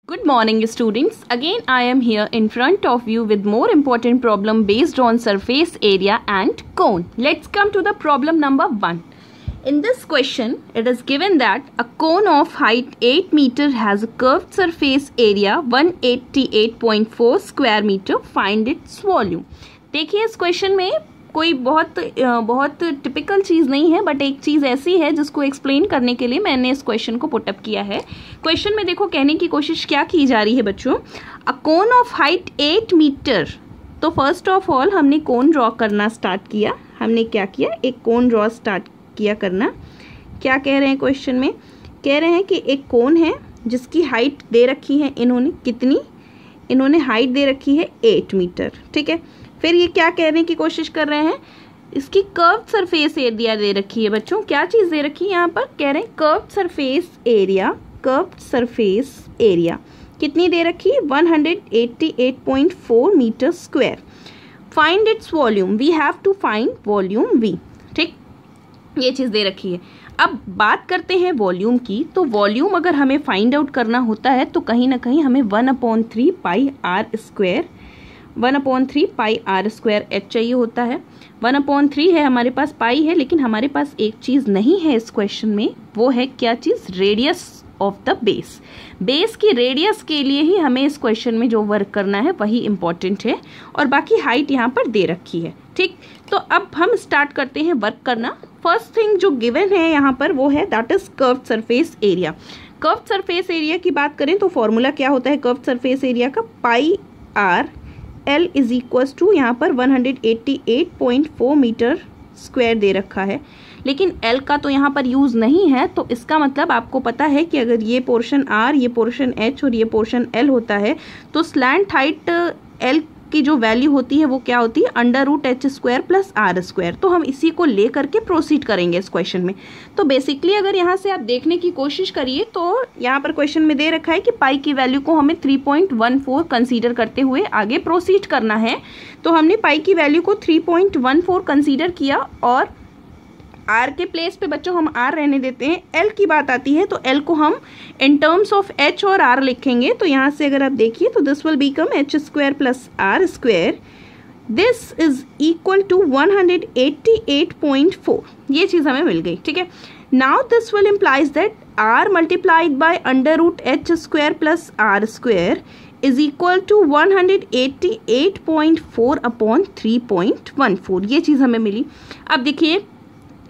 Good morning students, again I am here in front of you with more important problem based on surface area and cone. Let's come to the problem number 1. In this question, it is given that a cone of height 8 meter has a curved surface area 188.4 square meter. Find its volume. देखिए इस question में कोई बहुत typical चीज़ नहीं है, but एक चीज़ ऐसी है जिसको एक्सप्लेन करने के लिए मैंने इस क्वेश्चन को पुटअप किया है. क्वेश्चन में देखो कहने की कोशिश क्या की जा रही है बच्चों, अ कोन ऑफ हाइट 8 मीटर. तो फर्स्ट ऑफ ऑल हमने कोन ड्रॉ करना स्टार्ट किया. हमने क्या किया, एक कोन ड्रॉ स्टार्ट किया करना. क्या कह रहे हैं क्वेश्चन में, कह रहे हैं कि एक कोन है जिसकी हाइट दे रखी है इन्होंने, कितनी, इन्होंने हाइट दे रखी है 8 मीटर. ठीक है, फिर ये क्या कहने की कोशिश कर रहे हैं, इसकी कर्व सरफेस एरिया दे रखी है बच्चों. क्या चीज़ दे रखी है यहाँ पर, कह रहे हैं curve surface area. Curve surface area कितनी दे रखी है, 188.4 metre square. Find its volume, we have to find volume we. ठीक, ये चीज़ दे रखी है. अब बात करते हैं वॉल्यूम की. तो वॉल्यूम अगर हमें फाइंड आउट करना होता है तो कहीं ना कहीं हमें 1/3 pi r square, 1/3 pi r square h चाहिए होता है. 1/3 है हमारे पास, पाई है, लेकिन हमारे पास एक चीज़ नहीं है इस क्वेश्चन में. वो है क्या चीज़, radius of the base. Base की रेडियस के लिए ही हमें इस क्वेश्चन में जो वर्क करना है वही इंपॉर्टेंट है, और बाकी हाइट यहाँ पर दे रखी है. ठीक, तो अब हम स्टार्ट करते हैं वर्क करना. फर्स्ट थिंग जो गिवन है यहाँ पर वो है that is curve surface area. Curve surface area की बात करें तो फॉर्मूला क्या होता है कर्व सरफेस एरिया का, pi r L is equals to, यहाँ पर 188.4 मीटर स्क्वायर दे रखा है, लेकिन L का तो यहाँ पर यूज़ नहीं है. तो इसका मतलब आपको पता है कि अगर ये पोर्शन R, ये पोर्शन H और ये पोर्शन L होता है तो स्लैंट हाइट L की जो वैल्यू होती है वो क्या होती है, √H square plus R square. तो हम इसी को ले करके प्रोसीड करेंगे इस क्वेश्चन में. तो बेसिकली अगर यहाँ से आप देखने की कोशिश करिए तो यहाँ पर क्वेश्चन में दे रखा है कि पाई की वैल्यू को हमें 3.14 कंसीडर करते हुए आगे प्रोसीड करना है. तो हमने पाई की वैल्यू को 3.14 कंसीडर किया, और आर के प्लेस पे बच्चों हम आर रहने देते हैं. एल की बात आती है तो एल को हम इन टर्म्स ऑफ एच और आर लिखेंगे. तो यहाँ से अगर आप देखिए तो this will become H square plus R square. This is equal to 188.4. ये चीज़ हमें मिल गई. ठीक है, now this will implies that R multiplied by √H square plus R square is equal to 188.4/3.14. ये चीज़ हमें मिली. अब देखिए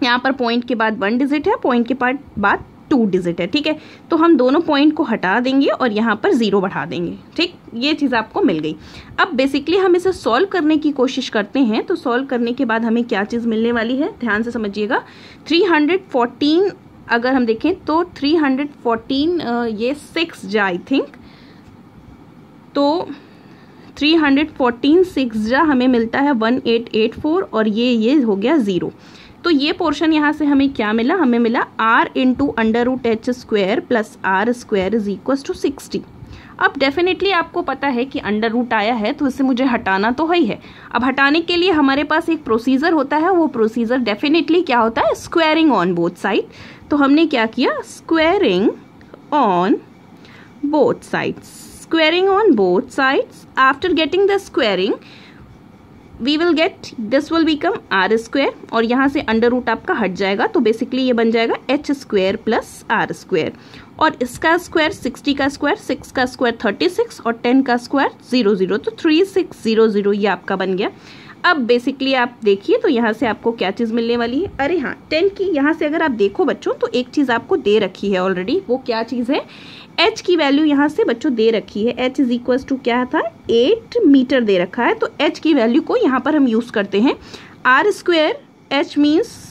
यहाँ पर पॉइंट के बाद 1 डिजिट है, पॉइंट के बाद 2 डिजिट है. ठीक है, तो हम दोनों पॉइंट को हटा देंगे और यहाँ पर 0 बढ़ा देंगे. ठीक, ये चीज़ आपको मिल गई. अब बेसिकली हम इसे सॉल्व करने की कोशिश करते हैं. तो सॉल्व करने के बाद हमें क्या चीज़ मिलने वाली है, ध्यान से समझिएगा. 314 अगर हम देखें तो 314 ये 6 जा आई थिंक, तो 314 6 जा हमें मिलता है 1884, और ये हो गया 0. तो ये पोर्शन यहाँ से हमें क्या मिला, हमें मिला r into √H square plus R square is equal to 60. अब डेफिनेटली आपको पता है कि अंडर रूट आया है तो इसे मुझे हटाना तो है ही है. अब हटाने के लिए हमारे पास एक प्रोसीजर होता है, वो प्रोसीजर डेफिनेटली क्या होता है, स्क्वायरिंग ऑन बोथ साइड. तो हमने क्या किया, squaring on both sides. Squaring on both sides, after getting the squaring we will get, this will become r square, और यहाँ से अंडर रूट आपका हट जाएगा. तो बेसिकली ये बन जाएगा h square plus R square, और इसका स्क्वायर 60 का स्क्वायर, 6 का स्क्वायर 36 और 10 का स्क्वायर 00. तो 3600 ये आपका बन गया. अब बेसिकली आप देखिए तो यहाँ से आपको क्या चीज़ मिलने वाली है, अरे हाँ 10 की यहाँ से अगर आप देखो बच्चों तो एक चीज़ आपको दे रखी है ऑलरेडी. वो क्या चीज़ है, h की वैल्यू यहाँ से बच्चों दे रखी है. h इज इक्वल टू क्या था, 8 मीटर दे रखा है. तो h की वैल्यू को यहाँ पर हम यूज़ करते हैं. r स्क्वायर, h मीन्स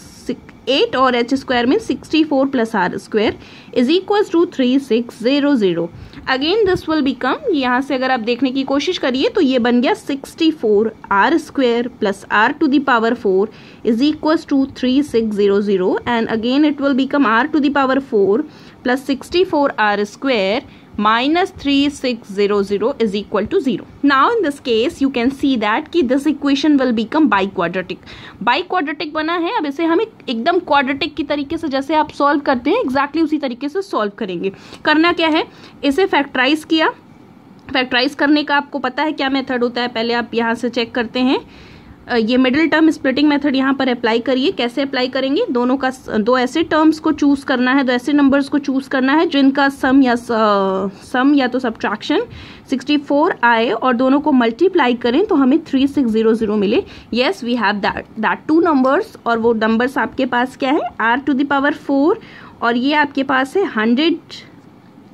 8 और h square means 64 plus R square is equal to 3600. Again this will become, यहाँ से अगर आप देखने की कोशिश करिए तो ये बन गया 64 R square plus R to the power 4 is equal to 3600, and again it will become R to the power 4 plus 64 R square minus 3600 is equal to 0. Now in this case you can see that कि this equation will become biquadratic. Biquadratic बना है, अब इसे हम एकदम quadratic की तरीके से जैसे आप सॉल्व करते हैं exactly उसी तरीके से सॉल्व करेंगे. करना क्या है, इसे फैक्टराइज किया. फैक्टराइज करने का आपको पता है क्या मेथड होता है, पहले आप यहाँ से चेक करते हैं. ये मिडिल टर्म स्प्लिटिंग मेथड यहाँ पर अप्लाई करिए. कैसे अप्लाई करेंगे, दोनों का दो ऐसे टर्म्स को चूज करना है, दो ऐसे नंबर्स को चूज करना है जिनका सम या तो सब्ट्रैक्शन 64 आए और दोनों को मल्टीप्लाई करें तो हमें 3600 मिले. Yes we have that two numbers, और वो नंबर्स आपके पास क्या है, r⁴, और ये आपके पास है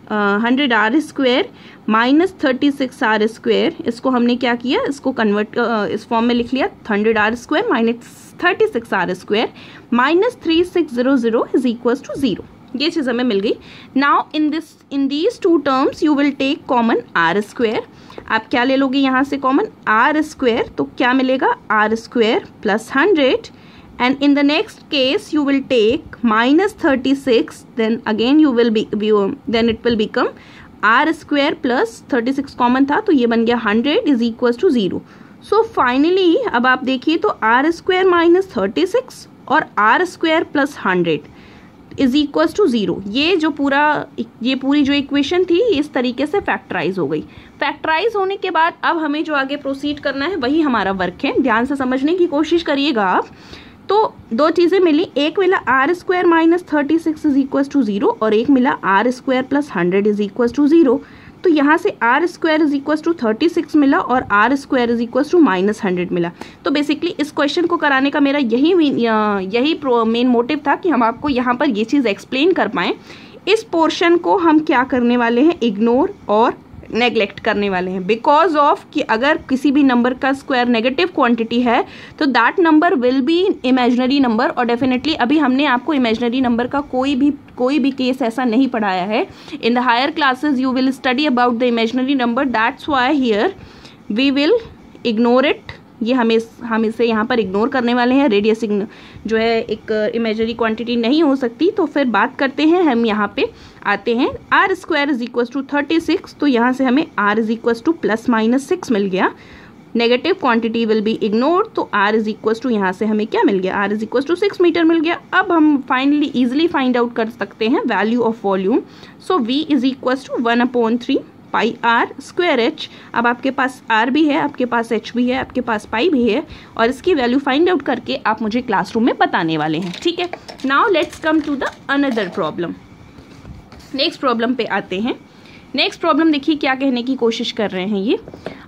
100r² माइनस 36r². इसको हमने क्या किया, इसको कन्वर्ट इस फॉर्म में लिख लिया 100r² minus 36r² minus 3600 is equal to 0. ये चीज़ हमें मिल गई. Now in these two terms you will take common r². आप क्या ले लोगे यहाँ से कॉमन r², तो क्या मिलेगा r² plus 100. And in the next case you will take minus 36, then again you will then it will become r² plus 36 common था तो ये बन गया 100 is equals to 0. So finally अब आप देखिए तो r² minus 36 और r² plus 100 is equals to 0. ये पूरी जो इक्वेशन थी इस तरीके से फैक्टराइज हो गई. फैक्टराइज होने के बाद अब हमें जो आगे प्रोसीड करना है वही हमारा वर्क है. ध्यान से समझने की कोशिश करिएगा आप. तो दो चीज़ें मिली, एक मिला r² minus 36 is equal to 0 और एक मिला r² plus 100 is equal to 0. तो यहाँ से r² इज इक्वल टू 36 मिला और r² is equal to minus 100 मिला. तो बेसिकली इस क्वेश्चन को कराने का मेरा यही मेन मोटिव था कि हम आपको यहाँ पर ये चीज़ एक्सप्लेन कर पाएँ. इस पोर्शन को हम क्या करने वाले हैं, इग्नोर और नेग्लेक्ट करने वाले हैं. बिकॉज ऑफ कि अगर किसी भी नंबर का स्क्वायर नेगेटिव क्वांटिटी है तो that number will be imaginary number. और डेफिनेटली अभी हमने आपको इमेजिनरी नंबर का कोई भी केस ऐसा नहीं पढ़ाया है. In the higher classes you will study about the imaginary number. That's why here we will ignore it. ये हम इसे यहाँ पर इग्नोर करने वाले हैं. रेडियस जो है एक इमेजिनरी क्वांटिटी नहीं हो सकती. तो फिर बात करते हैं, हम यहाँ पे आते हैं r² इज इक्वल टू 36. तो यहाँ से हमें r is equal to plus minus 6 मिल गया. Negative quantity will be ignored. तो r इज इक्वल टू यहाँ से हमें क्या मिल गया, r is equal to 6 metre मिल गया. अब हम फाइनली इजिली फाइंड आउट कर सकते हैं value of volume. So v is equal to 1/3 pi r²h. अब आपके पास r भी है, आपके पास h भी है, आपके पास पाई भी है, और इसकी वैल्यू फाइंड आउट करके आप मुझे क्लासरूम में बताने वाले हैं. ठीक है. Now let's come to the another problem. Next problem पे आते हैं. नेक्स्ट प्रॉब्लम देखिए क्या कहने की कोशिश कर रहे हैं ये.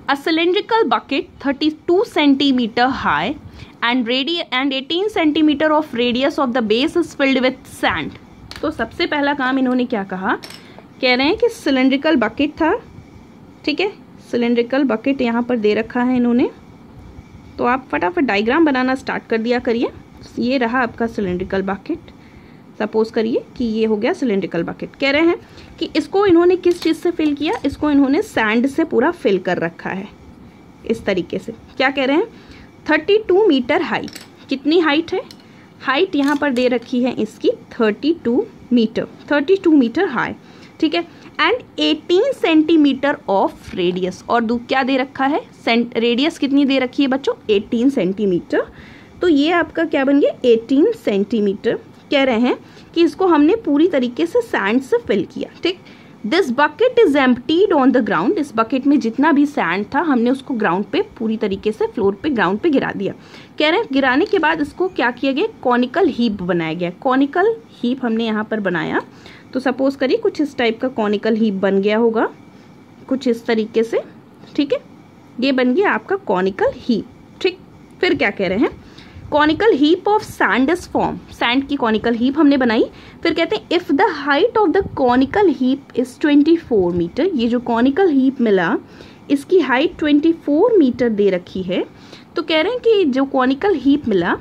A cylindrical bucket 32 centimetre high and 18 centimetre of radius of the base is filled with sand. तो सबसे पहला काम इन्होंने क्या कहा, कह रहे हैं कि सिलेंड्रिकल बकेट था. ठीक है, सिलेंड्रिकल बकेट यहाँ पर दे रखा है इन्होंने. तो आप फटाफट डायग्राम बनाना स्टार्ट कर दिया करिए. ये रहा आपका सिलेंड्रिकल बकेट. सपोज करिए कि ये हो गया सिलेंड्रिकल बकेट. कह रहे हैं कि इसको इन्होंने किस चीज़ से फिल किया, इसको इन्होंने सैंड से पूरा फिल कर रखा है इस तरीके से. क्या कह रहे हैं, 32 मीटर हाइट. कितनी हाइट है, हाइट यहाँ पर दे रखी है इसकी 32 मीटर हाई. ठीक है. And 18 centimetre of radius. और क्या दे रखा है, रेडियस कितनी दे रखी है बच्चों, 18 सेंटीमीटर. तो ये आपका क्या बन गया, 18 सेंटीमीटर. कह रहे हैं कि इसको हमने पूरी तरीके से सैंड से फिल किया. ठीक. This bucket is emptied on the ground. इस बकेट में जितना भी सैंड था हमने उसको ग्राउंड पे पूरी तरीके से फ्लोर पे ग्राउंड पे गिरा दिया. कह रहे हैं गिराने के बाद इसको क्या किया गया, कॉनिकल हीप बनाया गया. कॉनिकल हीप हमने यहाँ पर बनाया. तो सपोज करिए कुछ इस टाइप का कॉनिकल हीप बन गया होगा, कुछ इस तरीके से. ठीक है, ये बन गया आपका कॉनिकल हीप. ठीक. फिर क्या कह रहे हैं, conical heap of sand is form. Sand की कॉनिकल हीप हमने बनाई. फिर कहते हैं if the height of the conical heap is 24 metre. ये जो कॉनिकल हीप मिला इसकी हाइट 24 मीटर दे रखी है. तो कह रहे हैं कि जो कॉनिकल हीप मिला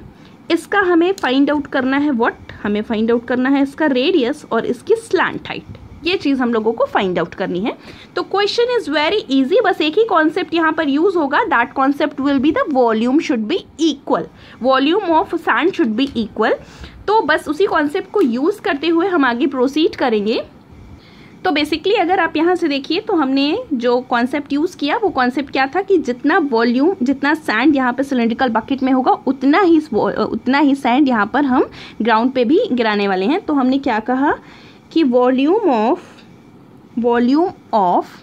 इसका हमें फाइंड आउट करना है. व्हाट, हमें फाइंड आउट करना है इसका रेडियस और इसकी स्लैंट हाइट. ये चीज हम लोगों को फाइंड आउट करनी है. तो क्वेश्चन इज वेरी इजी. बस एक ही कॉन्सेप्ट यहाँ पर यूज होगा. That concept will be the volume should be equal. Volume of sand should be equal. तो बस उसी कॉन्सेप्ट को यूज करते हुए हम आगे प्रोसीड करेंगे. तो बेसिकली अगर आप यहाँ से देखिए तो हमने जो कॉन्सेप्ट यूज़ किया वो कॉन्सेप्ट क्या था कि जितना वॉल्यूम, जितना सैंड यहाँ पे सिलेंड्रिकल बकेट में होगा उतना ही सैंड यहाँ पर हम ग्राउंड पे भी गिराने वाले हैं। तो हमने क्या कहा कि वॉल्यूम ऑफ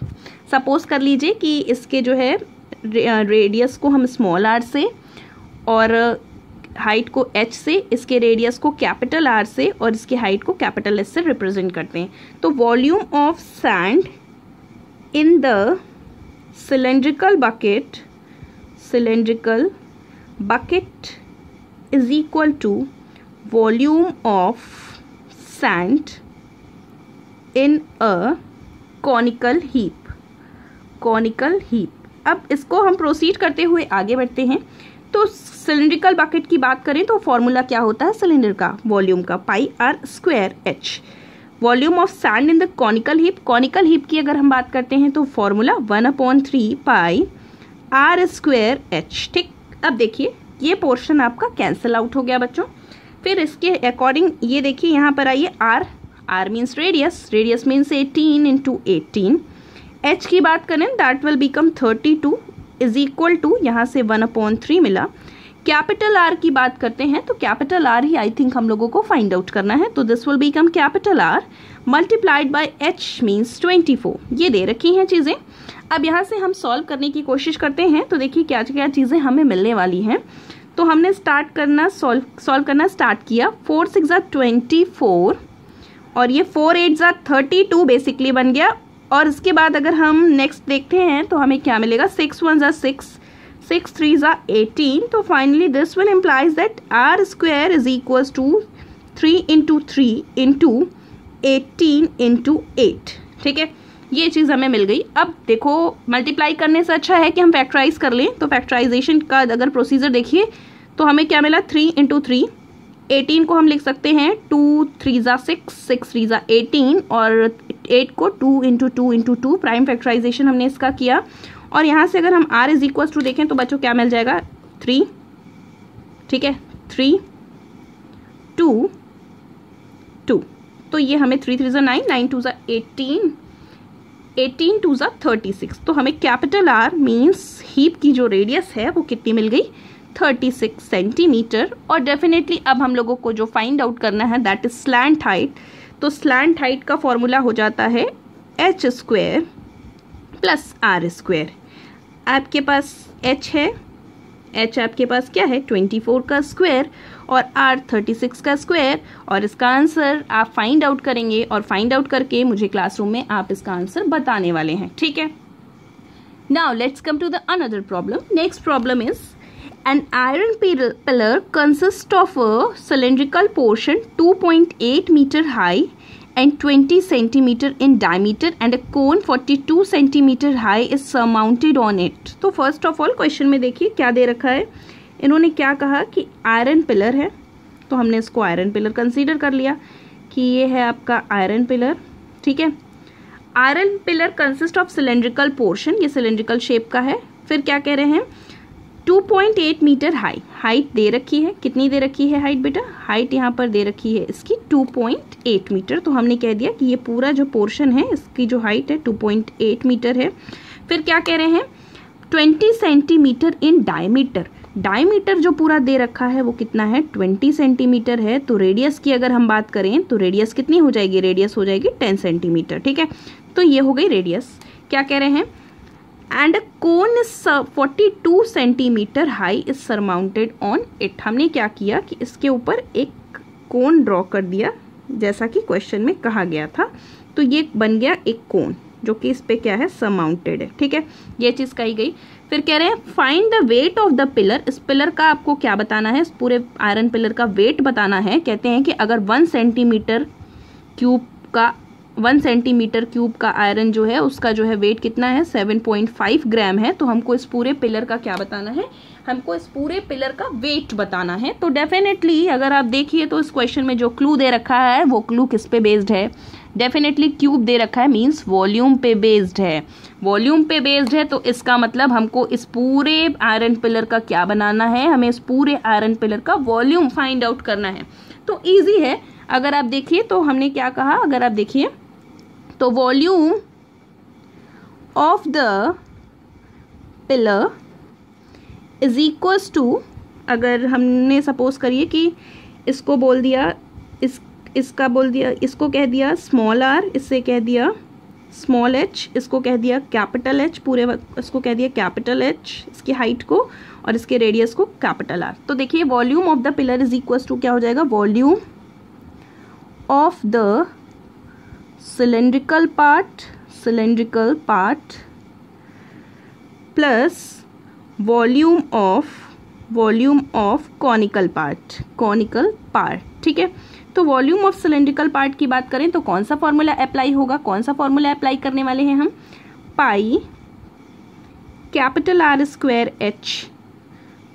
सपोज कर लीजिए कि इसके जो है रेडियस को हम स्मॉल आर से और हाइट को h से, इसके रेडियस को कैपिटल R से और इसकी हाइट को कैपिटल S से रिप्रेजेंट करते हैं। तो volume of sand in the cylindrical bucket is equal to volume of sand in a conical heap. अब इसको हम प्रोसीड करते हुए आगे बढ़ते हैं। तो सिलेंड्रिकल बकेट की बात करें तो फॉर्मूला क्या होता है सिलेंडर का, वॉल्यूम का, πr²h। Volume of sand in the conical heap की अगर हम बात करते हैं तो फॉर्मूला 1/3 πr²h। ठीक, अब देखिए ये पोर्शन आपका कैंसिल आउट हो गया बच्चों। फिर इसके अकॉर्डिंग ये देखिए यहाँ पर आइए, r means radius means 18 × 18। h की बात करें that will become 32 is equal to, यहाँ से 1/3 मिला। कैपिटल R की बात करते हैं तो capital R he I think हम लोगों को फाइंड आउट करना है। तो this will become capital R multiplied by h means 24। ये दे रखी हैं चीज़ें। अब यहाँ से हम सॉल्व करने की कोशिश करते हैं। तो देखिए क्या क्या चीज़ें हमें मिलने वाली हैं। तो हमने सॉल्व करना स्टार्ट किया। 4 6 24 और ये 4 8 32 बेसिकली बन गया। और इसके बाद अगर हम नेक्स्ट देखते हैं तो हमें क्या मिलेगा, 6 1 6 6 3 18। तो finally this will implies that r² is equals to 3 × 3 × 18 × 8। ठीक है, ये चीज़ हमें मिल गई। अब देखो मल्टीप्लाई करने से अच्छा है कि हम फैक्टराइज कर लें। तो फैक्टराइजेशन का अगर प्रोसीजर देखिए तो हमें क्या मिला, 3 × 3। 18 को हम लिख सकते हैं 2 3 6 6 3 18 और 8 को 2 × 2 × 2 प्राइम फैक्टराइजेशन हमने इसका किया। और यहाँ से अगर हम r इज इक्वल टू देखें तो बच्चों क्या मिल जाएगा, 3। ठीक है, 3 2 2। तो ये हमें 3 3 9 9 2 18 18 2 36। तो हमें कैपिटल R मीन्स हीप की जो रेडियस है वो कितनी मिल गई, 36 सेंटीमीटर। और डेफिनेटली अब हम लोगों को जो फाइंड आउट करना है दैट इज स्लैंट हाइट। तो स्लैंट हाइट का फॉर्मूला हो जाता है h² + r²। आपके पास h है, h आपके पास क्या है 24 का स्क्वायर और r 36 का स्क्वायर। और इसका आंसर आप फाइंड आउट करेंगे और फाइंड आउट करके मुझे क्लासरूम में आप इसका आंसर बताने वाले हैं। ठीक है, now let's come to the another problem. Next problem is an iron pillar consists of a cylindrical portion 2.8 meter high and 20 centimeter in diameter and a cone 42 centimeter high is surmounted on it। तो first of all question में देखिए क्या दे रखा है। इन्होंने क्या कहा कि आयरन पिलर है, तो हमने इसको आयरन पिलर कंसीडर कर लिया कि ये है आपका आयरन पिलर। ठीक है, iron pillar consist of cylindrical portion, ये सिलेंड्रिकल शेप का है। फिर क्या कह रहे हैं, 2.8 मीटर हाइट दे रखी है। कितनी दे रखी है हाइट बेटा, हाइट यहाँ पर दे रखी है इसकी 2.8 मीटर। तो हमने कह दिया कि ये पूरा जो पोर्शन है इसकी जो हाइट है 2.8 मीटर है। फिर क्या कह रहे हैं, 20 सेंटीमीटर इन डायमीटर। डायमीटर जो पूरा दे रखा है वो कितना है, 20 सेंटीमीटर है। तो रेडियस की अगर हम बात करें तो रेडियस कितनी हो जाएगी, रेडियस हो जाएगी 10 सेंटीमीटर। ठीक है, तो ये हो गई रेडियस। क्या कह रहे हैं, and cone is 42 centimetre high is surmounted on it. हमने क्या किया कि इसके ऊपर एक कोन ड्रॉ कर दिया जैसा कि क्वेश्चन में कहा गया था। तो ये बन गया एक कोन जो कि इस पे क्या है, सरमाउंटेड है। ठीक है, ये चीज़ कही गई। फिर कह रहे हैं find the weight of the pillar. इस पिलर का आपको क्या बताना है, इस पूरे आयरन पिलर का वेट बताना है। कहते हैं कि अगर 1 सेंटीमीटर क्यूब का आयरन जो है उसका जो है वेट कितना है, 7.5 ग्राम है। तो हमको इस पूरे पिलर का क्या बताना है, हमको इस पूरे पिलर का वेट बताना है। तो डेफिनेटली अगर आप देखिए तो इस क्वेश्चन में जो क्लू दे रखा है वो क्लू किस पे बेस्ड है, डेफिनेटली क्यूब दे रखा है, मीन्स वॉल्यूम पे बेस्ड है। वॉल्यूम पे बेस्ड है तो इसका मतलब हमको इस पूरे आयरन पिलर का क्या बनाना है, हमें इस पूरे आयरन पिलर का वॉल्यूम फाइंड आउट करना है। तो ईजी है। अगर आप देखिए तो हमने क्या कहा, अगर आप देखिए तो volume of the pillar is equals to, अगर हमने सपोज करिए कि इसको बोल दिया, इसका बोल दिया, इसको कह दिया स्मॉल आर, इससे कह दिया स्मॉल एच, इसको कह दिया कैपिटल एच, पूरे इसको कह दिया कैपिटल एच, इसकी हाइट को, और इसके रेडियस को कैपिटल आर। तो देखिए volume of the pillar is equals to क्या हो जाएगा, volume of the cylindrical part plus volume of conical part. ठीक है, तो वॉल्यूम ऑफ सिलेंड्रिकल पार्ट की बात करें तो कौन सा फॉर्मूला अप्लाई होगा, कौन सा फॉर्मूला अप्लाई करने वाले हैं हम, pi capital R square H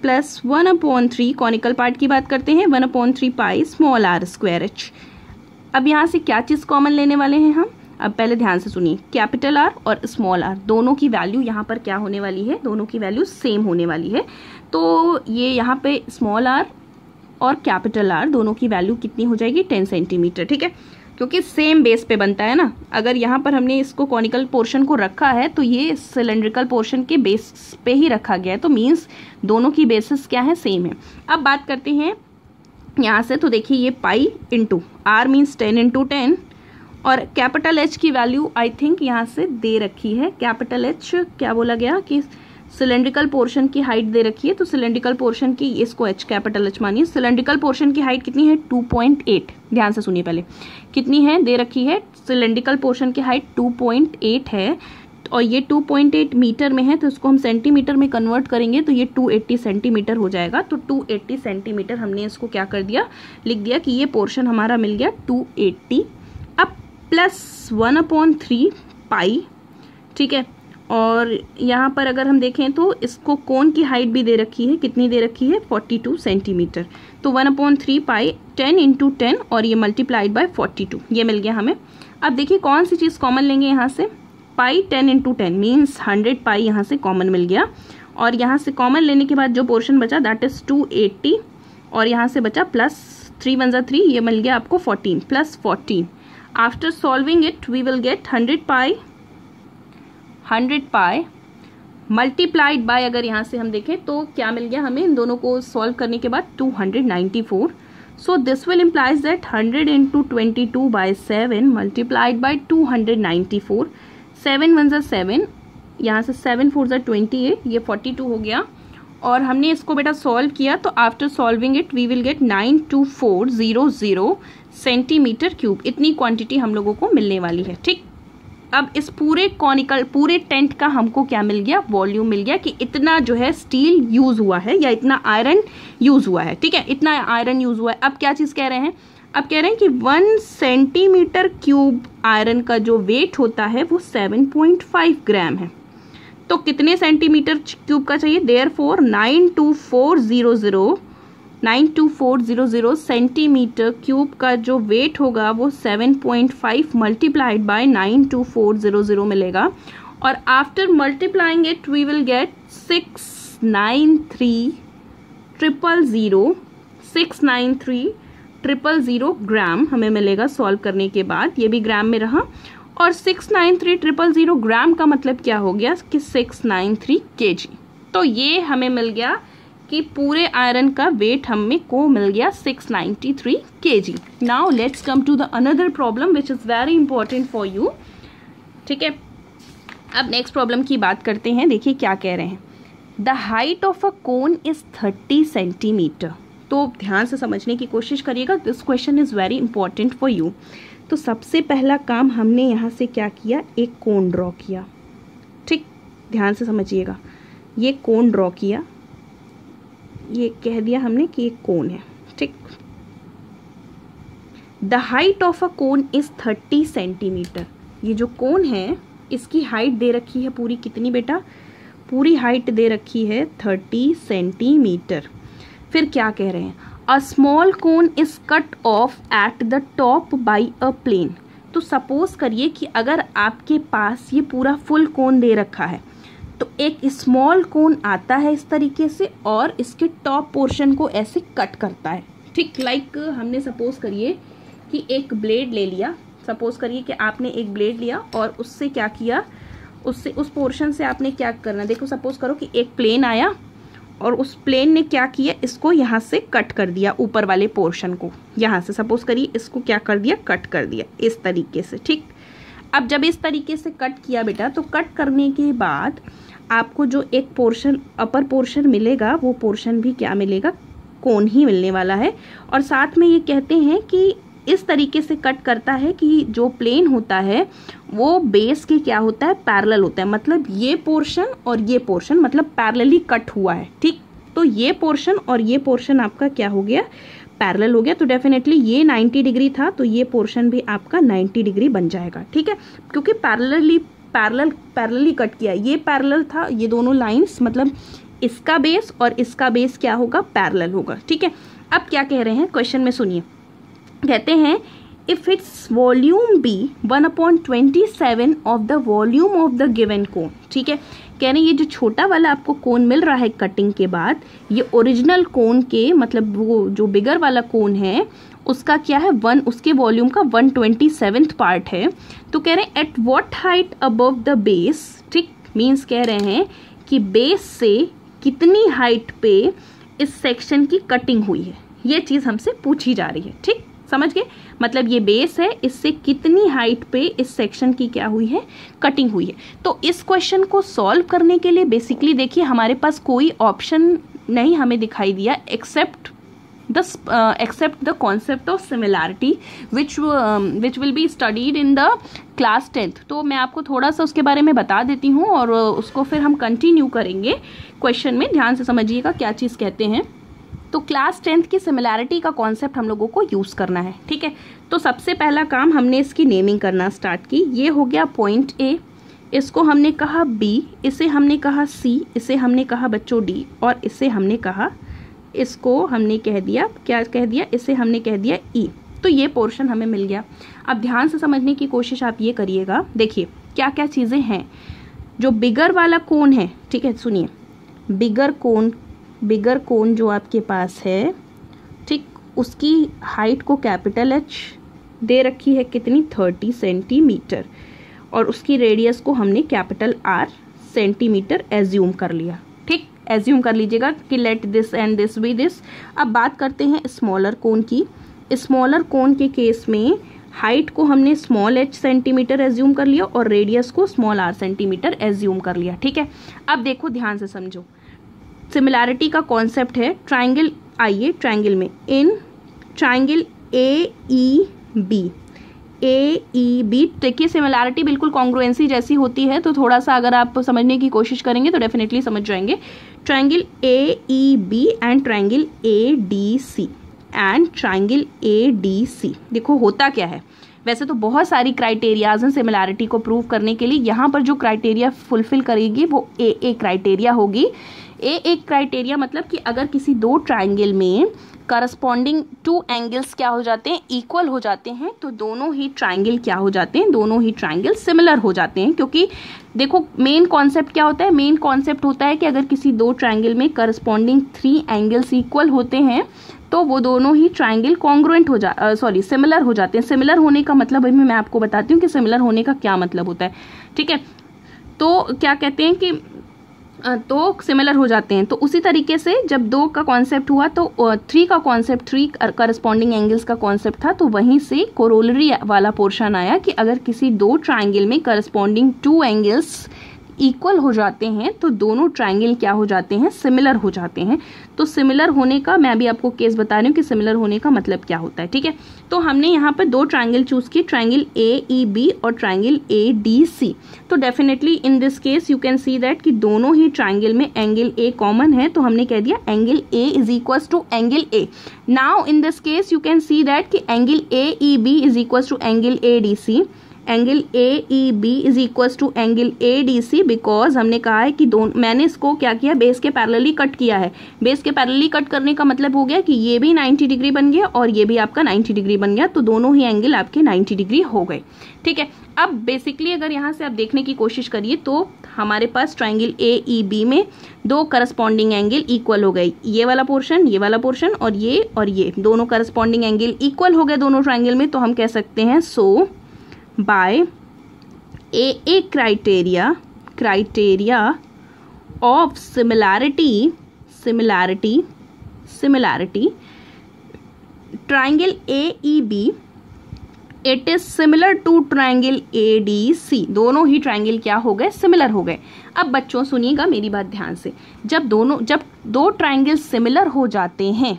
plus 1/3, conical part की बात करते हैं 1/3 pi small R square H. अब यहाँ से क्या चीज़ कॉमन लेने वाले हैं हम, अब पहले ध्यान से सुनिए, कैपिटल आर और स्मॉल आर दोनों की वैल्यू यहाँ पर क्या होने वाली है, दोनों की वैल्यू सेम होने वाली है। तो ये यहाँ पे स्मॉल आर और कैपिटल आर दोनों की वैल्यू कितनी हो जाएगी, 10 सेंटीमीटर। ठीक है, क्योंकि सेम बेस पे बनता है ना, अगर यहाँ पर हमने इसको कॉनिकल पोर्शन को रखा है तो ये सिलेंड्रिकल पोर्शन के बेस पे ही रखा गया है, तो मीन्स दोनों की बेसिस क्या है, सेम है। अब बात करते हैं यहाँ से, तो देखिए ये पाई इंटू आर मीन्स 10 × 10, और कैपिटल एच की वैल्यू आई थिंक यहाँ से दे रखी है, कैपिटल एच क्या बोला गया कि सिलेंड्रिकल पोर्शन की हाइट दे रखी है, तो सिलेंड्रिकल पोर्शन की, इसको एच कैपिटल एच मानिए, सिलेंड्रिकल पोर्शन की हाइट कितनी है 2.8, ध्यान से सुनिए पहले कितनी है दे रखी है, सिलेंड्रिकल पोर्शन की हाइट 2.8 है, और ये 2.8 मीटर में है, तो इसको हम सेंटीमीटर में कन्वर्ट करेंगे तो ये 280 सेंटीमीटर हो जाएगा। तो 280 सेंटीमीटर हमने इसको क्या कर दिया, लिख दिया कि ये पोर्शन हमारा मिल गया 280। अब प्लस 1/3 पाई, ठीक है, और यहाँ पर अगर हम देखें तो इसको कोन की हाइट भी दे रखी है, कितनी दे रखी है 42 सेंटीमीटर, तो 1/3 पाई 10 × 10 और ये मल्टीप्लाइड बाय 42, ये मिल गया हमें। अब देखिए कौन सी चीज़ कॉमन लेंगे यहाँ से, पाई 10 × 10 मीन्स 100 पाई यहाँ से कॉमन मिल गया, और यहाँ से कॉमन लेने के बाद जो पोर्शन बचा दैट इज 280, और यहाँ से बचा प्लस 3 × 3, ये मिल गया आपको 14 plus 14। After solving it we will get 100 pi multiplied by, अगर यहाँ से हम देखें तो क्या मिल गया हमें, इन दोनों को सॉल्व करने के बाद 294। So this will implies that 100 × 22/7 multiplied by 294, 7 × 1 = 7, यहाँ से 7 × 4 = 28, ये 42 हो गया, और हमने इसको बेटा सॉल्व किया तो after solving it we will get 92400 centimetre cube, इतनी क्वांटिटी हम लोगों को मिलने वाली है। ठीक, अब इस पूरे कॉनिकल पूरे टेंट का हमको क्या मिल गया, वॉल्यूम मिल गया कि इतना जो है स्टील यूज हुआ है या इतना आयरन यूज हुआ है। ठीक है, इतना आयरन यूज हुआ है। अब क्या चीज कह रहे हैं, अब कह रहे हैं कि 1 सेंटीमीटर क्यूब आयरन का जो वेट होता है वो 7.5 ग्राम है, तो कितने सेंटीमीटर क्यूब का चाहिए, देयरफॉर 92400 सेंटीमीटर क्यूब का जो वेट होगा वो 7.5 मल्टीप्लाइड बाय 92400 मिलेगा, और after multiplying it we will get 693,000 gram हमें मिलेगा सॉल्व करने के बाद, ये भी ग्राम में रहा, और 693,000 ग्राम का मतलब क्या हो गया कि 693 kg। तो ये हमें मिल गया कि पूरे आयरन का वेट हमें को मिल गया 693 kg। Now let's come to the another problem which is very important for you. ठीक है, अब नेक्स्ट प्रॉब्लम की बात करते हैं। देखिए क्या कह रहे हैं, the height of a cone is 30 centimetre. तो ध्यान से समझने की कोशिश करिएगा, this question is very important for you. तो सबसे पहला काम हमने यहाँ से क्या किया, एक कोन ड्रॉ किया। ठीक, ध्यान से समझिएगा, ये कोन ड्रॉ किया, ये कह दिया हमने कि एक कोन है। ठीक, the height of a cone is 30 centimetre. ये जो कोन है इसकी हाइट दे रखी है पूरी कितनी बेटा, पूरी हाइट दे रखी है 30 सेंटीमीटर। फिर क्या कह रहे हैं, a small cone is cut off at the top by a plane. तो सपोज करिए कि अगर आपके पास ये पूरा फुल कोन दे रखा है तो एक स्मॉल कोन आता है इस तरीके से और इसके टॉप पोर्शन को ऐसे कट करता है। ठीक, लाइक हमने सपोज करिए कि एक ब्लेड ले लिया सपोज करिए कि आपने एक ब्लेड लिया और उससे क्या किया, उससे उस पोर्शन से आपने क्या करना, देखो सपोज करो कि एक प्लेन आया और उस प्लेन ने क्या किया, इसको यहाँ से कट कर दिया, ऊपर वाले पोर्शन को यहाँ से सपोज करिए इसको क्या कर दिया, कट कर दिया इस तरीके से। ठीक, अब जब इस तरीके से कट किया बेटा, तो कट करने के बाद आपको जो एक पोर्शन अपर पोर्शन मिलेगा, वो पोर्शन भी क्या मिलेगा, कोन ही मिलने वाला है। और साथ में ये कहते हैं कि इस तरीके से कट करता है कि जो प्लेन होता है वो बेस के क्या होता है, पैरेलल होता है। मतलब ये पोर्शन और ये पोर्शन मतलब पैरेलली कट हुआ है। ठीक, तो ये पोर्शन और ये पोर्शन आपका क्या हो गया, पैरेलल हो गया। तो डेफिनेटली ये 90 डिग्री था, तो ये पोर्शन भी आपका 90 डिग्री बन जाएगा। ठीक है, क्योंकि पैरेलली कट किया, ये पैरेलल था, ये दोनों लाइंस मतलब इसका बेस और इसका बेस क्या होगा, पैरेलल होगा। ठीक है, अब क्या कह रहे हैं क्वेश्चन में सुनिए, कहते हैं if its volume be 1/27 of the volume of the given cone. ठीक है, कह रहे हैं ये जो छोटा वाला आपको कोन मिल रहा है कटिंग के बाद, ये ओरिजिनल कोन के मतलब वो जो बिगर वाला कोन है उसका क्या है, उसके वॉल्यूम का 1/27 पार्ट है। तो कह रहे हैं at what height above the base. ठीक, मीन्स कह रहे हैं कि बेस से कितनी हाइट पे इस सेक्शन की कटिंग हुई है, ये चीज हमसे पूछी जा रही है। ठीक, समझ गए, मतलब ये बेस है, इससे कितनी हाइट पे इस सेक्शन की क्या हुई है, कटिंग हुई है। तो इस क्वेश्चन को सॉल्व करने के लिए बेसिकली देखिए हमारे पास कोई ऑप्शन नहीं हमें दिखाई दिया except the concept of similarity which will be studied in the class 10th। तो मैं आपको थोड़ा सा उसके बारे में बता देती हूँ और उसको फिर हम कंटिन्यू करेंगे क्वेश्चन में। ध्यान से समझिएगा क्या चीज़ कहते हैं। तो क्लास 10th की सिमिलैरिटी का कॉन्सेप्ट हम लोगों को यूज़ करना है। ठीक है, तो सबसे पहला काम हमने इसकी नेमिंग करना स्टार्ट की। ये हो गया पॉइंट ए, इसको हमने कहा बी, इसे हमने कहा सी, इसे हमने कहा बच्चों डी, और इसे हमने कहा, इसको हमने कह दिया, क्या कह दिया, इसे हमने कह दिया ई। तो ये पोर्शन हमें मिल गया। अब ध्यान से समझने की कोशिश आप ये करिएगा, देखिए क्या क्या चीज़ें हैं। जो बिगर वाला कोन है, ठीक है सुनिए, बिगर कोन जो आपके पास है, ठीक, उसकी हाइट को कैपिटल एच दे रखी है कितनी, 30 सेंटीमीटर, और उसकी रेडियस को हमने कैपिटल आर सेंटीमीटर एज्यूम कर लिया। ठीक, एज्यूम कर लीजिएगा कि let this and this be this. अब बात करते हैं स्मॉलर कोन की। स्मॉलर कोन के केस में हाइट को हमने स्मॉल एच सेंटीमीटर एज्यूम कर लिया और रेडियस को स्मॉल आर सेंटीमीटर एज्यूम कर लिया। ठीक है, अब देखो ध्यान से समझो, सिमिलैरिटी का कॉन्सेप्ट है ट्राइंगल। आइए ट्राइंगल में, in triangle A E B, देखिए सिमिलैरिटी बिल्कुल कॉन्ग्रुएंसी जैसी होती है, तो थोड़ा सा अगर आप समझने की कोशिश करेंगे तो डेफिनेटली समझ जाएंगे। Triangle A E B and triangle A D C and triangle A D C, देखो होता क्या है। वैसे तो बहुत सारी क्राइटेरियाज हैं सिमिलैरिटी को प्रूव करने के लिए, यहाँ पर जो क्राइटेरिया फुलफिल करेगी वो ए क्राइटेरिया होगी। ए क्राइटेरिया मतलब कि अगर किसी दो ट्राइंगल में करस्पॉन्डिंग टू एंगल्स क्या हो जाते हैं, इक्वल हो जाते हैं, तो दोनों ही ट्राइंगल क्या हो जाते हैं, दोनों ही ट्राइंगल सिमिलर हो जाते हैं। क्योंकि देखो मेन कॉन्सेप्ट क्या होता है, मेन कॉन्सेप्ट होता है कि अगर किसी दो ट्राइंगल में करस्पॉन्डिंग 3 एंगल्स इक्वल होते हैं तो वो दोनों ही ट्राइंगल कॉन्ग्रुएंट सिमिलर हो जाते हैं। सिमिलर होने का मतलब अभी मैं आपको बताती हूँ कि सिमिलर होने का क्या मतलब होता है। ठीक है, तो क्या कहते हैं कि तो सिमिलर हो जाते हैं। तो उसी तरीके से जब 2 का कॉन्सेप्ट हुआ तो 3 का कॉन्सेप्ट, 3 करस्पॉन्डिंग एंगल्स का कॉन्सेप्ट था, तो वहीं से कोरोलरी वाला पोर्शन आया कि अगर किसी दो ट्राइंगल में करस्पॉन्डिंग 2 एंगल्स इक्वल हो जाते हैं तो दोनों ट्राइंगल क्या हो जाते हैं, सिमिलर हो जाते हैं। तो सिमिलर होने का मैं अभी आपको केस बता रही हूँ कि सिमिलर होने का मतलब क्या होता है। ठीक है, तो हमने यहाँ पर 2 ट्राइंगल चूज किए, ट्राइंगल ए ई बी और ट्राइंगल ए डी सी। तो definitely in this case you can see that कि दोनों ही ट्राइंगल में एंगल ए कॉमन है, तो हमने कह दिया angle A is equal to angle A. Now in this case you can see that कि angle A E B is equal to angle A D C, angle A E B is equal to angle A D C, because हमने कहा है कि दोनों, मैंने इसको क्या किया, बेस के पैरेलली कट किया है। बेस के पैरेलली कट करने का मतलब हो गया कि ये भी 90 डिग्री बन गया और ये भी आपका 90 डिग्री बन गया, तो दोनों ही एंगल आपके 90 डिग्री हो गए। ठीक है, अब बेसिकली अगर यहाँ से आप देखने की कोशिश करिए तो हमारे पास ट्राइंगल ए ई बी में 2 करस्पॉन्डिंग एंगल इक्वल हो गए, ये वाला पोर्शन और ये दोनों करस्पॉन्डिंग एंगल इक्वल हो गए दोनों ट्राइंगल में। तो हम कह सकते हैं सो by AA criteria of similarity triangle AEB, it is similar to triangle ADC। दोनों ही ट्राइंगल क्या हो गए, सिमिलर हो गए। अब बच्चों सुनिएगा मेरी बात ध्यान से, जब दो ट्राइंगल सिमिलर हो जाते हैं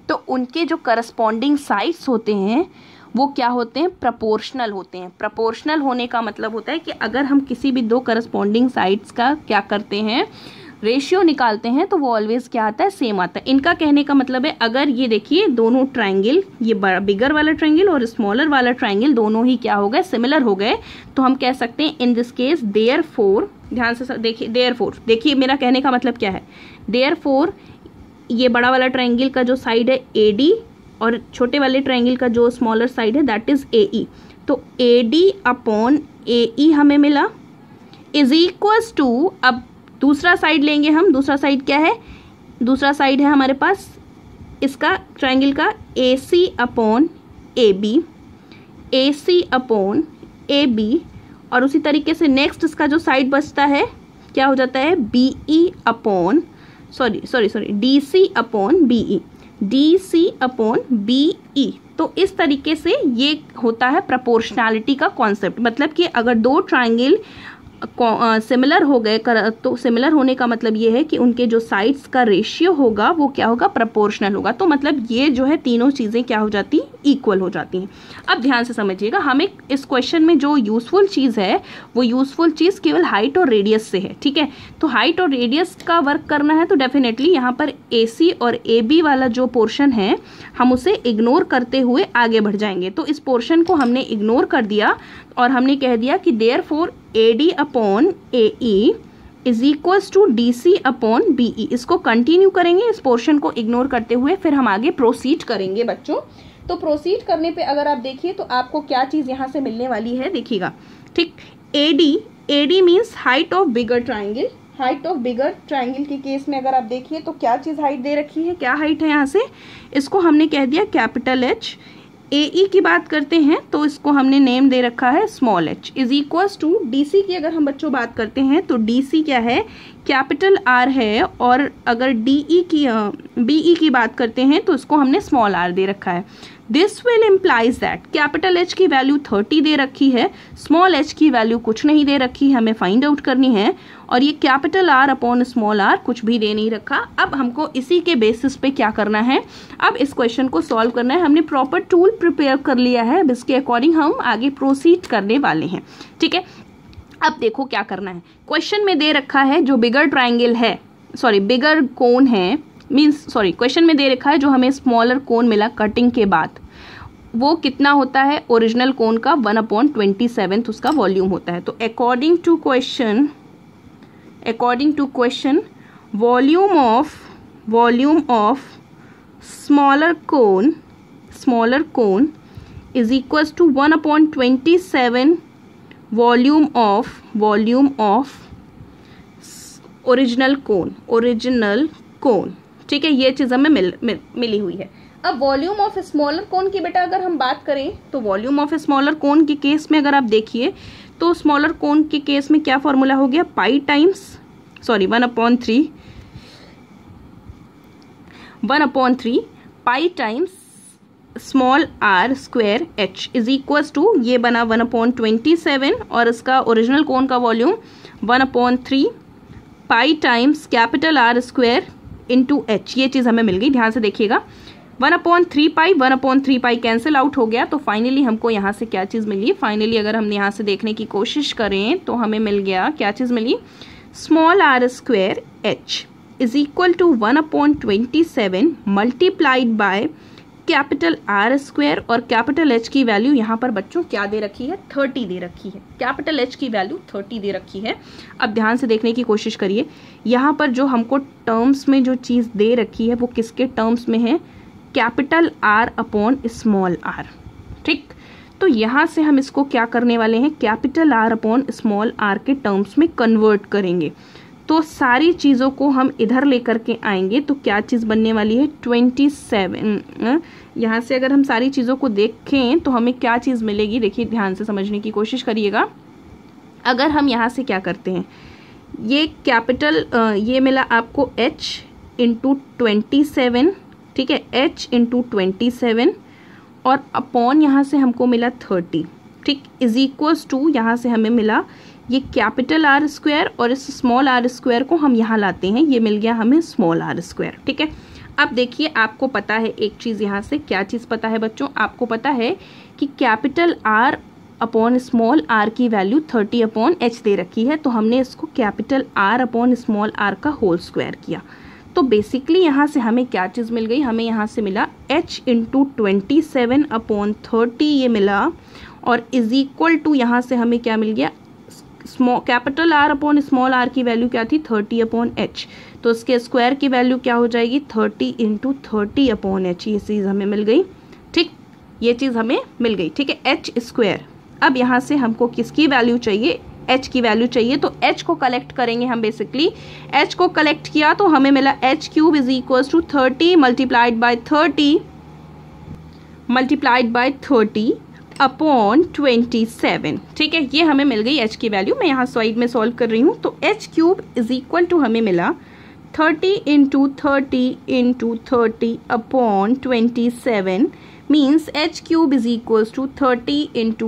तो उनके जो करस्पॉन्डिंग साइड्स होते हैं वो क्या होते हैं, प्रोपोर्शनल होते हैं। प्रोपोर्शनल होने का मतलब होता है कि अगर हम किसी भी दो करस्पॉन्डिंग साइड्स का क्या करते हैं, रेशियो निकालते हैं, तो वो ऑलवेज क्या आता है, सेम आता है। इनका कहने का मतलब है अगर ये देखिए दोनों ट्राइंगल, ये बिगर वाला ट्राइंगल और स्मॉलर वाला ट्राइंगल दोनों ही क्या हो गए, सिमिलर हो गए, तो हम कह सकते हैं इन दिस केस देयरफॉर, ध्यान से देखिए देयरफॉर, देखिए मेरा कहने का मतलब क्या है, देयरफॉर ये बड़ा वाला ट्राइंगल का जो साइड है AD और छोटे वाले ट्राइंगल का जो स्मॉलर साइड है दैट इज AE, तो AD अपॉन AE हमें मिला इज इक्वल्स टू, अब दूसरा साइड लेंगे हम, दूसरा साइड क्या है, दूसरा साइड है हमारे पास इसका ट्राइंगल का AC upon AB, AC upon AB, और उसी तरीके से नेक्स्ट इसका जो साइड बचता है क्या हो जाता है, BE upon DC upon BE, DC upon BE। तो इस तरीके से ये होता है प्रोपोर्शनैलिटी का कॉन्सेप्ट, मतलब कि अगर दो ट्राइंगल सिमिलर हो गए तो सिमिलर होने का मतलब ये है कि उनके जो साइड्स का रेशियो होगा वो क्या होगा, प्रोपोर्शनल होगा। तो मतलब ये जो है तीनों चीज़ें क्या हो जाती, इक्वल हो जाती हैं। अब ध्यान से समझिएगा, हमें इस क्वेश्चन में जो यूजफुल चीज़ है वो यूजफुल चीज़ केवल हाइट और रेडियस से है, ठीक है। तो हाइट और रेडियस का वर्क करना है तो डेफिनेटली यहाँ पर AC और AB वाला जो पोर्शन है हम उसे इग्नोर करते हुए आगे बढ़ जाएंगे। तो इस पोर्शन को हमने इग्नोर कर दिया और हमने कह दिया कि therefore AD upon AE is equals to DC upon BE। इसको कंटिन्यू करेंगे इस पोर्शन को इग्नोर करते हुए, फिर हम आगे प्रोसीड करेंगे बच्चों। तो प्रोसीड करने पे अगर आप देखिए तो आपको क्या चीज़ यहाँ से मिलने वाली है, देखिएगा, ठीक। AD means height of bigger triangle, height of bigger triangle के केस में अगर आप देखिए तो क्या चीज़ हाइट दे रखी है, क्या हाइट है यहाँ से, इसको हमने कह दिया कैपिटल H। AE की बात करते हैं तो इसको हमने नेम दे रखा है small h, is equals to DC की अगर हम बच्चों बात करते हैं तो DC क्या है, कैपिटल R है, और अगर BE की बात करते हैं तो इसको हमने स्मॉल r दे रखा है। This will implies that capital H की वैल्यू 30 दे रखी है, स्मॉल h की वैल्यू कुछ नहीं दे रखी, हमें फाइंड आउट करनी है, और ये capital R upon small r कुछ भी दे नहीं रखा। अब हमको इसी के बेसिस पे क्या करना है, अब इस क्वेश्चन को सॉल्व करना है। हमने प्रॉपर टूल प्रिपेयर कर लिया है, इसके अकॉर्डिंग हम आगे प्रोसीड करने वाले हैं, ठीक है। अब देखो क्या करना है, क्वेश्चन में दे रखा है जो बिगर ट्राइंगल है, बिगर कोन है, क्वेश्चन में दे रखा है जो हमें स्मॉलर कोन मिला कटिंग के बाद, वो कितना होता है, ओरिजिनल कोन का 1/27 उसका वॉल्यूम होता है। तो according to question volume of smaller cone is equals to 1/27 volume of original cone, ठीक है। ये चीज़ हमें मिली हुई है। अब वॉल्यूम ऑफ स्मॉलर कोन की बेटा अगर हम बात करें तो वॉल्यूम ऑफ स्मॉलर कोन के केस में अगर आप देखिए तो स्मॉलर कोन के केस में क्या फॉर्मूला हो गया, 1/3 pi times small r square h is equals to, ये बना 1/27 और इसका ओरिजिनल कोन का volume 1/3 pi times capital R square into h। ये चीज़ हमें मिल गई, ध्यान से देखिएगा, 1/3 पाई कैंसिल आउट हो गया। तो फाइनली हमको यहाँ से क्या चीज़ मिली, फाइनली अगर हम यहाँ से देखने की कोशिश करें तो हमें मिल गया, क्या चीज़ मिली, small r square h is equal to 1/27 multiplied by capital R square, और कैपिटल H की वैल्यू यहाँ पर बच्चों क्या दे रखी है, 30 दे रखी है, कैपिटल H की वैल्यू 30 दे रखी है। अब ध्यान से देखने की कोशिश करिए, यहाँ पर जो हमको टर्म्स में जो चीज़ दे रखी है वो किसके टर्म्स में है, capital R upon small r, ठीक। तो यहाँ से हम इसको क्या करने वाले हैं, capital R upon small r के टर्म्स में कन्वर्ट करेंगे। तो सारी चीज़ों को हम इधर लेकर के आएंगे तो क्या चीज़ बनने वाली है 27। यहाँ से अगर हम सारी चीज़ों को देखें तो हमें क्या चीज़ मिलेगी, देखिए ध्यान से समझने की कोशिश करिएगा। अगर हम यहाँ से क्या करते हैं, ये कैपिटल ये मिला आपको h इंटू 27, ठीक है, h इंटू 27 और अपॉन यहाँ से हमको मिला 30, ठीक, इज इक्वल्स टू यहाँ से हमें मिला ये कैपिटल आर स्क्वायर और इस स्मॉल आर स्क्वायर को हम यहाँ लाते हैं, ये मिल गया हमें स्मॉल आर स्क्वायर, ठीक है। अब देखिए आपको पता है एक चीज़, यहाँ से क्या चीज़ पता है बच्चों, आपको पता है कि capital R upon small R की वैल्यू 30 अपॉन एच दे रखी है, तो हमने इसको capital R upon small R का होल स्क्वायर किया। तो बेसिकली यहाँ से हमें क्या चीज़ मिल गई, हमें यहाँ से मिला h इंटू 27 अपॉन 30 ये मिला, और इज इक्वल टू यहाँ से हमें क्या मिल गया, capital R upon small R की वैल्यू क्या थी 30 अपॉन एच, तो उसके स्क्वायर की वैल्यू क्या हो जाएगी 30 इंटू 30 अपॉन एच, ये चीज़ हमें मिल गई, ठीक, ये चीज़ हमें मिल गई, ठीक है, एच स्क्वायर। अब यहाँ से हमको किसकी वैल्यू चाहिए, h की वैल्यू चाहिए, तो h को कलेक्ट करेंगे हम। बेसिकली h को कलेक्ट किया तो हमें मिला h cube is equal to 30 multiplied by 30 upon 27, ठीक है, ये हमें मिल गई h की वैल्यू। मैं यहाँ साइड में सॉल्व कर रही हूँ, तो h cube is equal to हमें मिला 30 into 30 upon 27 means h cube is equals to 30 into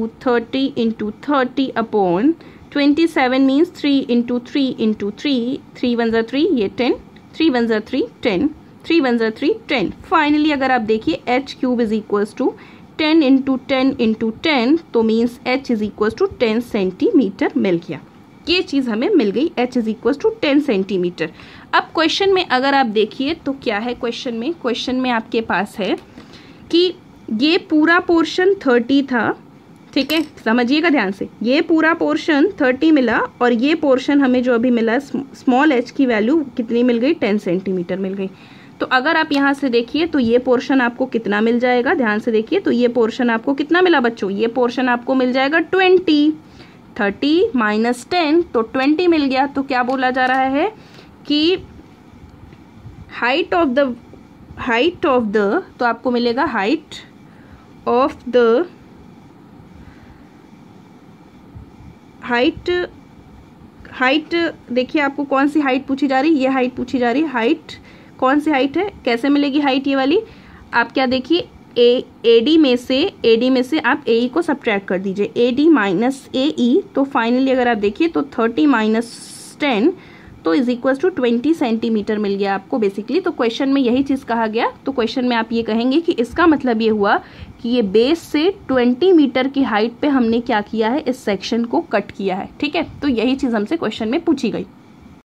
30 upon 27 means 3 into 3, 3 1 जा 3, ये 10, 3 1 जा 3, 10, 3 1 जा 3, 10। फाइनली अगर आप देखिए h cube is equals to 10 into 10 तो means h is equals to 10 centimetre मिल गया, ये चीज़ हमें मिल गई, h is equals to 10 centimetre. अब क्वेश्चन में अगर आप देखिए तो क्या है क्वेश्चन में आपके पास है कि ये पूरा पोर्शन 30 था, ठीक है, समझिएगा ध्यान से, ये पूरा पोर्शन 30 मिला और ये पोर्शन हमें जो अभी मिला स्मॉल h की वैल्यू कितनी मिल गई 10 सेंटीमीटर मिल गई। तो अगर आप यहाँ से देखिए तो ये पोर्शन आपको कितना मिल जाएगा, ध्यान से देखिए, तो ये पोर्शन आपको कितना मिला बच्चों, ये पोर्शन आपको मिल जाएगा 20, 30 माइनस 10 तो 20 मिल गया। तो क्या बोला जा रहा है कि हाइट ऑफ द तो आपको मिलेगा हाइट देखिए आपको कौन सी हाइट पूछी जा रही है, ये हाइट पूछी जा रही है, हाइट कौन सी हाइट है, कैसे मिलेगी हाइट ये वाली, आप क्या देखिए AD में से आप AE को सब्ट्रैक्ट कर दीजिए, AD माइनस AE, तो फाइनली अगर आप देखिए तो 30 माइनस 10 तो इज इक्वल टू 20 सेंटीमीटर मिल गया आपको बेसिकली। तो क्वेश्चन में यही चीज़ कहा गया, तो क्वेश्चन में आप ये कहेंगे कि इसका मतलब ये हुआ कि ये बेस से 20 मीटर की हाइट पे हमने क्या किया है, इस सेक्शन को कट किया है, ठीक है। तो यही चीज़ हमसे क्वेश्चन में पूछी गई।